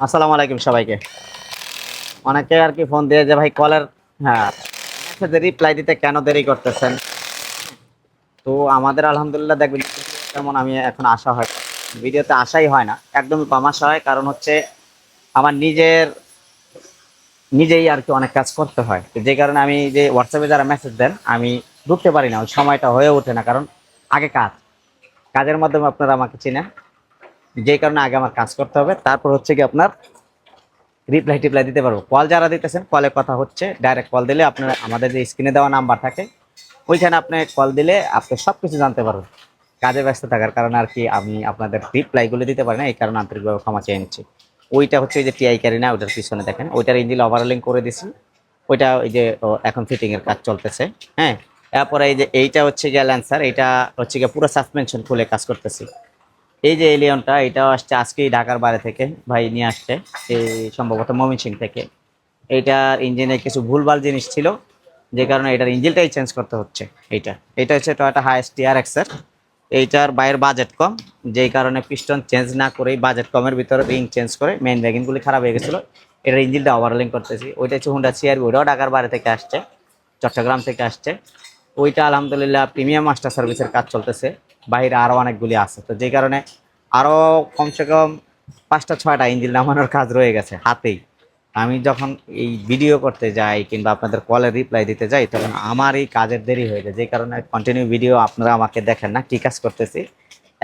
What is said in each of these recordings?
আসসালামু আলাইকুম সবাইকে। অনেকে আর কি ফোন দিয়ে যে ভাই কলের হ্যাঁ, মেসেজে রিপ্লাই দিতে কেন দেরি করতেছেন? তো আমাদের আলহামদুলিল্লাহ দেখবেন তেমন আমি এখন আসা হয় ভিডিওতে আসাই হয় না। একদমই কম আসা হয়। কারণ হচ্ছে আমার নিজেই আর কি অনেক কাজ করতে হয়। তো যে কারণে আমি যে WhatsApp এ যারা মেসেজ দেন আমি ঢুকতে পারি না। ওই সময়টা হয়ে ওঠে না। কারণ আগে কাজের মাধ্যমে আপনারা আমাকে চিনেন। যেই কারণে আগে আমার কাজ করতে হবে। তারপর হচ্ছে কি আপনার রিপ্লাই দিতে পারবো। কল যারা দিতেছেন কলে কথা হচ্ছে ডাইরেক্ট কল দিলে আপনার আমাদের যে স্ক্রিনে দেওয়া নাম্বার থাকে ওইখানে আপনি কল দিলে আপনি সবকিছু জানতে পারবেন। কাজে ব্যস্ত থাকার কারণে আর কি আমি আপনাদের রিপ্লাইগুলো দিতে পারি না, এই কারণে আন্তরিকভাবে ক্ষমা চেয়ে নিচ্ছি। ওইটা হচ্ছে ওই যে টিআই ক্যারিনা ওইটার পিছনে দেখেন ওইটার ইঞ্জিন ওভারহলিং করে দিছি। ওইটা ওই যে এখন ফিটিং এর কাজ চলতেছে। হ্যাঁ, এরপরে এই যে এইটা হচ্ছে গিয়ে ল্যান্সার, এইটা হচ্ছে গিয়ে পুরো সাসপেনশন খুলে কাজ করতেছি। এই যে এলিয়নটা এটাও আসছে আজকেই ঢাকার বাইরে থেকে ভাই নিয়ে আসছে, এই সম্ভবত ময়মনসিংহ থেকে। এইটার ইঞ্জিনে কিছু ভুলভাল জিনিস ছিল, যে কারণে এটার ইঞ্জিনটাই চেঞ্জ করতে হচ্ছে। এটা হচ্ছে টয়োটা হাইয়েস্ট টিআরএক্স এর। এইটার বাইরের বাজেট কম, যেই কারণে পিস্টন চেঞ্জ না করেই বাজেট কমের ভিতরে রিং চেঞ্জ করে মেইন ভ্যাগনগুলি খারাপ হয়ে গেছিলো। এটার ইঞ্জিনটা ওভারহলিং করতেছি। ওইটা হচ্ছে হুন্ডা সিআরভি, ওটাও ঢাকার বাইরে থেকে আসছে, চট্টগ্রাম থেকে আসছে। ওইটা আলহামদুলিল্লাহ প্রিমিয়াম মাস্টার সার্ভিসের কাজ চলতেছে। বাইরে আরও অনেকগুলি আছে, তো যেই কারণে আরও কমসে কম 5টা 6টা ইঞ্জিন নামানোর কাজ রয়ে গেছে হাতেই। আমি যখন এই ভিডিও করতে যাই কিংবা আপনাদের কলের রিপ্লাই দিতে যাই তখন আমার এই কাজের দেরি হয়ে যায়, যে কারণে কন্টিনিউ ভিডিও আপনারা আমাকে দেখেন না কী কাজ করতেছি।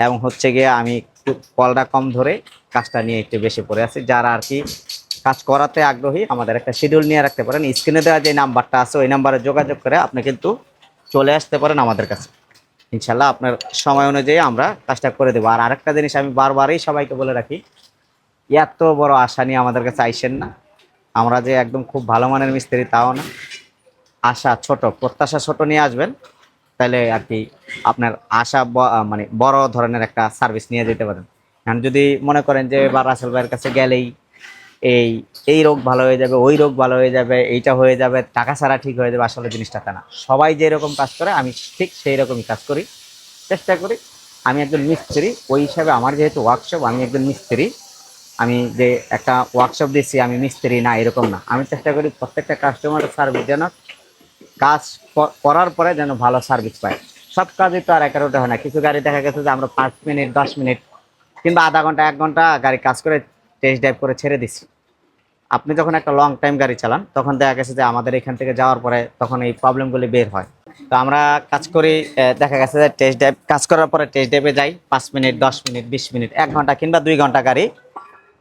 এবং হচ্ছে গিয়ে আমি একটু কলটা কম ধরে কাজটা নিয়ে একটু বেশি পড়ে আছি। যারা আর কি কাজ করাতে আগ্রহী আমাদের একটা শিডিউল নিয়ে রাখতে পারেন। স্ক্রিনে দেওয়া যে নাম্বারটা আছে ওই নাম্বারে যোগাযোগ করে আপনি কিন্তু চলে আসতে পারেন আমাদের কাছে। ইনশাল্লাহ আপনার সময় অনুযায়ী আমরা কাজটা করে দেবো। আর আরেকটা জিনিস আমি বারবারই সবাইকে বলে রাখি, এত বড় আশা নিয়ে আমাদের কাছে আইসেন না। আমরা যে একদম খুব ভালো মানের মিস্ত্রি তাও না। আশা ছোট, প্রত্যাশা ছোট নিয়ে আসবেন, তাহলে আর কি আপনার আশা মানে বড় ধরনের একটা সার্ভিস নিয়ে যেতে পারেন। এখন যদি মনে করেন যে বা রাসেল ভাইয়ের কাছে গেলেই এই এই রোগ ভালো হয়ে যাবে, ওই রোগ ভালো হয়ে যাবে, এইটা হয়ে যাবে, টাকা ছাড়া ঠিক হয়ে যাবে, আসলে জিনিসটা তা না। সবাই যেরকম কাজ করে আমি ঠিক সেই রকমই কাজ করি, চেষ্টা করি। আমি একজন মিস্ত্রি, ওই হিসাবে আমার যেহেতু ওয়ার্কশপ, আমি একজন মিস্ত্রি। আমি যে একটা ওয়ার্কশপ দিচ্ছি আমি মিস্ত্রি না, এরকম না। আমি চেষ্টা করি প্রত্যেকটা কাস্টমারের সার্ভিস যেন কাজ করার পরে যেন ভালো সার্ভিস পায়। সব কাজই তো আর একারোটা হয় না। কিছু গাড়ি দেখা গেছে যে আমরা 5 মিনিট 10 মিনিট কিংবা আধা ঘন্টা 1 ঘন্টা গাড়ি কাজ করে টেস্ট ড্রাইভ করে ছেড়ে দিচ্ছি। আপনি যখন একটা লং টাইম গাড়ি চালান তখন দেখা গেছে যে আমাদের এখান থেকে যাওয়ার পরে তখন এই প্রবলেমগুলি বের হয়। তো আমরা কাজ করি, দেখা গেছে যে টেস্ট ড্রাইভ কাজ করার পরে টেস্ট ড্রাইভে যাই 5 মিনিট 10 মিনিট 20 মিনিট 1 ঘন্টা কিংবা 2 ঘন্টা গাড়ি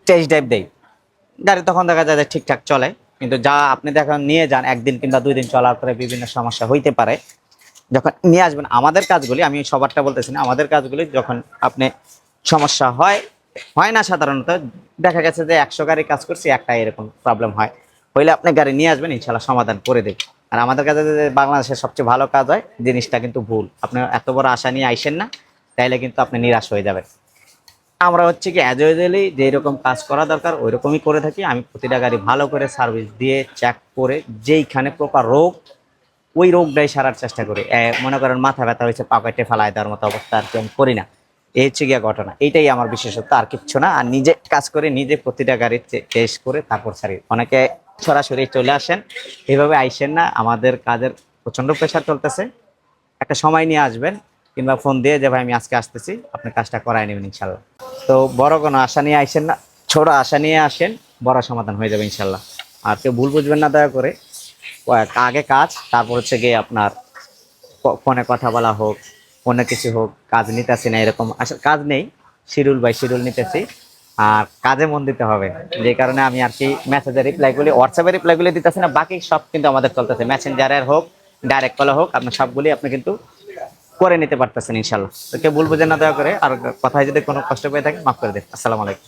টেস্ট ড্রাইভ দেই। গাড়ি তখন দেখা যায় যে ঠিকঠাক চলে। কিন্তু যা আপনি দেখেন নিয়ে যান 1 দিন কিংবা 2 দিন চলার পরে বিভিন্ন সমস্যা হইতে পারে। যখন নিয়ে আসবেন আমাদের কাজগুলি, আমি সবারটা বলতেছি না, আমাদের কাজগুলি যখন আপনি সমস্যা হয়, হয় না সাধারণত, দেখা গেছে যে 100 গাড়ি কাজ করছি একটা এরকম প্রবলেম হয়, হইলে আপনি গাড়ি নিয়ে আসবেন ইনশাল্লাহ সমাধান করে দেবে। আর আমাদের কাছে যে বাংলাদেশের সবচেয়ে ভালো কাজ হয়, জিনিসটা কিন্তু ভুল। আপনি এত বড় আশা নিয়ে আইসেন না, তাইলে কিন্তু আপনি নিরাশ হয়ে যাবেন। আমরা হচ্ছে কি অ্যাজ ইউজুয়ালি যেরকম কাজ করা দরকার ওই রকমই করে থাকি। আমি প্রতিটা গাড়ি ভালো করে সার্ভিস দিয়ে চেক করে যেইখানে প্রপার রোগ ওই রোগটাই সারার চেষ্টা করি। মনে করেন মাথা ব্যথা হয়েছে পকেটে ফেলায় দেওয়ার মতো অবস্থা আর কি আমি করি না। এই হচ্ছে গিয়া ঘটনা, এইটাই আমার বিশেষত্ব, আর কিচ্ছু না। আর নিজে কাজ করে নিজে প্রতিটা গাড়ি টেস্ট করে তারপর ছাড়ি। অনেকে সরাসরি চলে আসেন, এইভাবে আইসেন না। আমাদের কাজের প্রচণ্ড প্রেশার চলতেছে, একটা সময় নিয়ে আসবেন কিংবা ফোন দিয়ে যে ভাই আমি আজকে আসতেছি, আপনি কাজটা করায় নেবেন ইনশাল্লাহ। তো বড় কোনো আশা নিয়ে আইসেন না, ছোট আশা নিয়ে আসেন, বড় সমাধান হয়ে যাবে ইনশাল্লাহ। আর কেউ ভুল বুঝবেন না দয়া করে। আগে কাজ, তারপর হচ্ছে গিয়ে আপনার ফোনে কথা বলা হোক, অন্য কিছু হোক, কাজ নিতেছি না এরকম আসলে কাজ নেই। শিডিউল বাই শিডিউল নিতেছি, আর কাজে মন দিতে হবে। যে কারণে আমি আর কি মেসেজের রিপ্লাইগুলি, হোয়াটসঅ্যাপের রিপ্লাইগুলি দিতেছি না, বাকি সব কিন্তু আমাদের চলতেছে। মেসেঞ্জারের হোক, ডাইরেক্ট কলে হোক, আপনার সবগুলি আপনি কিন্তু করে নিতে পারতেছেন ইনশাল্লাহ। তো কেউ ভুল বুঝেন না দয়া করে। আর কথায় যদি কোনো কষ্ট পেয়ে থাকে মাফ করে দেন। আসসালামু আলাইকুম।